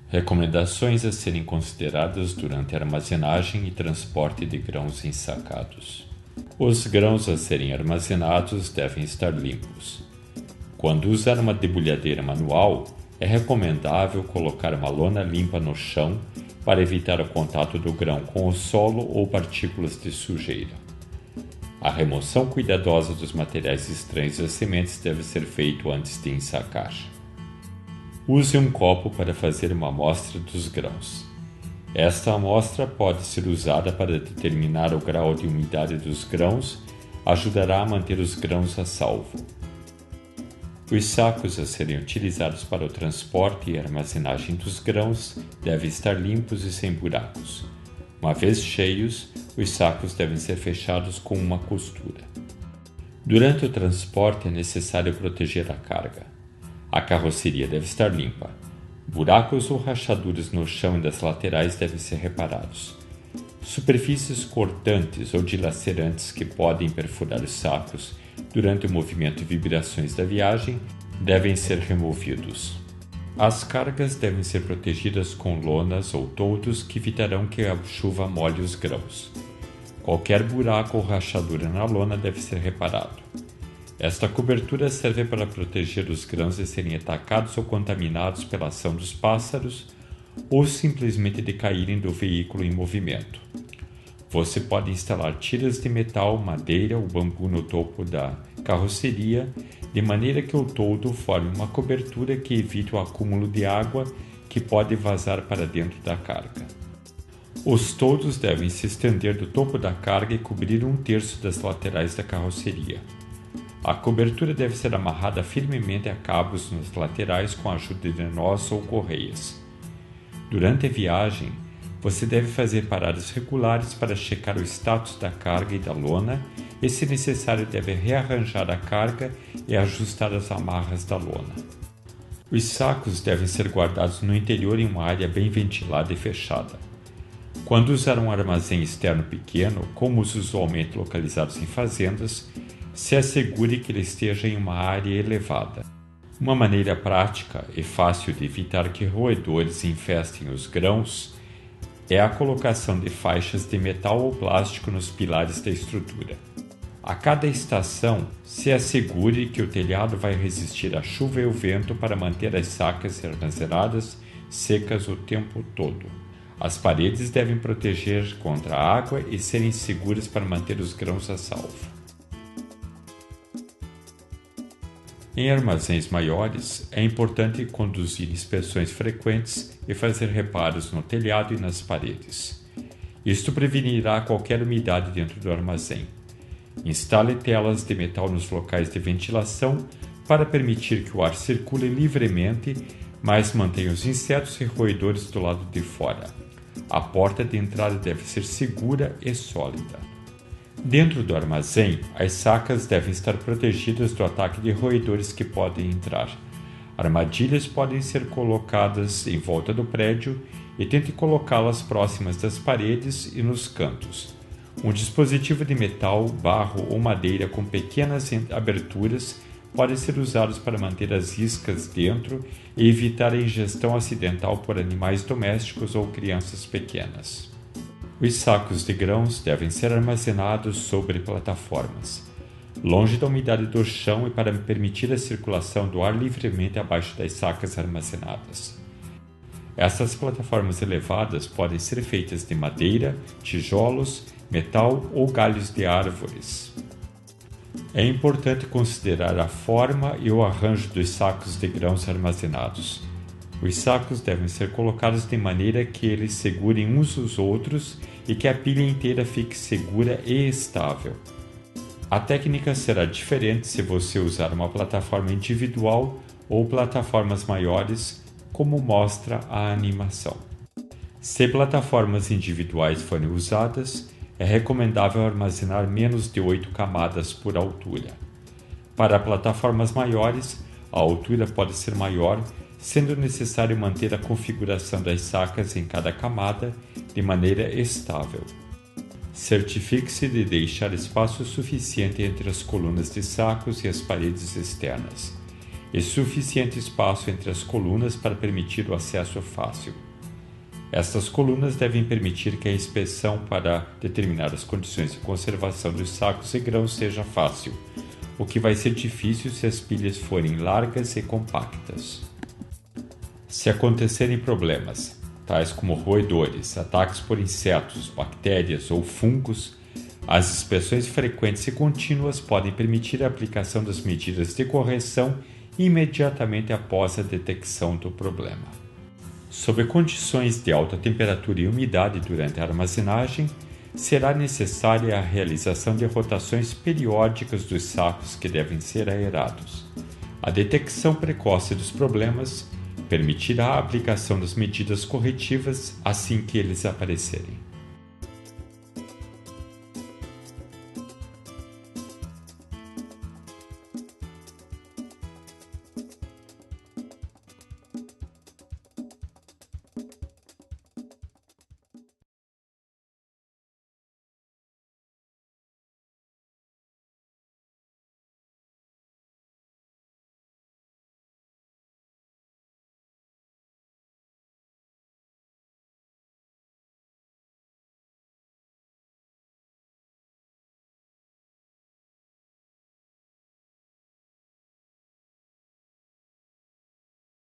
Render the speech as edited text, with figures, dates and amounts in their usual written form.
Recomendações a serem consideradas durante a armazenagem e transporte de grãos ensacados. Os grãos a serem armazenados devem estar limpos. Quando usar uma debulhadeira manual, é recomendável colocar uma lona limpa no chão para evitar o contato do grão com o solo ou partículas de sujeira. A remoção cuidadosa dos materiais estranhos às sementes deve ser feita antes de ensacar. Use um copo para fazer uma amostra dos grãos. Esta amostra pode ser usada para determinar o grau de umidade dos grãos, ajudará a manter os grãos a salvo. Os sacos a serem utilizados para o transporte e armazenagem dos grãos devem estar limpos e sem buracos. Uma vez cheios, os sacos devem ser fechados com uma costura. Durante o transporte é necessário proteger a carga. A carroceria deve estar limpa. Buracos ou rachaduras no chão e das laterais devem ser reparados. Superfícies cortantes ou dilacerantes que podem perfurar os sacos durante o movimento e vibrações da viagem devem ser removidos. As cargas devem ser protegidas com lonas ou toldos que evitarão que a chuva molhe os grãos. Qualquer buraco ou rachadura na lona deve ser reparado. Esta cobertura serve para proteger os grãos de serem atacados ou contaminados pela ação dos pássaros ou simplesmente de caírem do veículo em movimento. Você pode instalar tiras de metal, madeira ou bambu no topo da carroceria, de maneira que o toldo forme uma cobertura que evite o acúmulo de água que pode vazar para dentro da carga. Os toldos devem se estender do topo da carga e cobrir 1/3 das laterais da carroceria. A cobertura deve ser amarrada firmemente a cabos nas laterais com a ajuda de nós ou correias. Durante a viagem, você deve fazer paradas regulares para checar o status da carga e da lona e, se necessário, deve rearranjar a carga e ajustar as amarras da lona. Os sacos devem ser guardados no interior em uma área bem ventilada e fechada. Quando usar um armazém externo pequeno, como os usualmente localizados em fazendas, se assegure que ele esteja em uma área elevada. Uma maneira prática e fácil de evitar que roedores infestem os grãos é a colocação de faixas de metal ou plástico nos pilares da estrutura. A cada estação, se assegure que o telhado vai resistir à chuva e ao vento para manter as sacas armazenadas secas o tempo todo. As paredes devem proteger contra a água e serem seguras para manter os grãos a salvo. Em armazéns maiores, é importante conduzir inspeções frequentes e fazer reparos no telhado e nas paredes. Isto prevenirá qualquer umidade dentro do armazém. Instale telas de metal nos locais de ventilação para permitir que o ar circule livremente, mas mantenha os insetos e roedores do lado de fora. A porta de entrada deve ser segura e sólida. Dentro do armazém, as sacas devem estar protegidas do ataque de roedores que podem entrar. Armadilhas podem ser colocadas em volta do prédio e tente colocá-las próximas das paredes e nos cantos. Um dispositivo de metal, barro ou madeira com pequenas aberturas pode ser usado para manter as iscas dentro e evitar a ingestão acidental por animais domésticos ou crianças pequenas. Os sacos de grãos devem ser armazenados sobre plataformas, longe da umidade do chão e para permitir a circulação do ar livremente abaixo das sacas armazenadas. Essas plataformas elevadas podem ser feitas de madeira, tijolos, metal ou galhos de árvores. É importante considerar a forma e o arranjo dos sacos de grãos armazenados. Os sacos devem ser colocados de maneira que eles segurem uns os outros e que a pilha inteira fique segura e estável. A técnica será diferente se você usar uma plataforma individual ou plataformas maiores, como mostra a animação. Se plataformas individuais forem usadas, é recomendável armazenar menos de 8 camadas por altura. Para plataformas maiores, a altura pode ser maior, sendo necessário manter a configuração das sacas em cada camada de maneira estável. Certifique-se de deixar espaço suficiente entre as colunas de sacos e as paredes externas. e suficiente espaço entre as colunas para permitir o acesso fácil. Estas colunas devem permitir que a inspeção para determinar as condições de conservação dos sacos e grãos seja fácil, o que vai ser difícil se as pilhas forem largas e compactas. Se acontecerem problemas, tais como roedores, ataques por insetos, bactérias ou fungos, as inspeções frequentes e contínuas podem permitir a aplicação das medidas de correção imediatamente após a detecção do problema. Sob condições de alta temperatura e umidade durante a armazenagem, será necessária a realização de rotações periódicas dos sacos que devem ser aerados. A detecção precoce dos problemas permitirá a aplicação das medidas corretivas assim que eles aparecerem.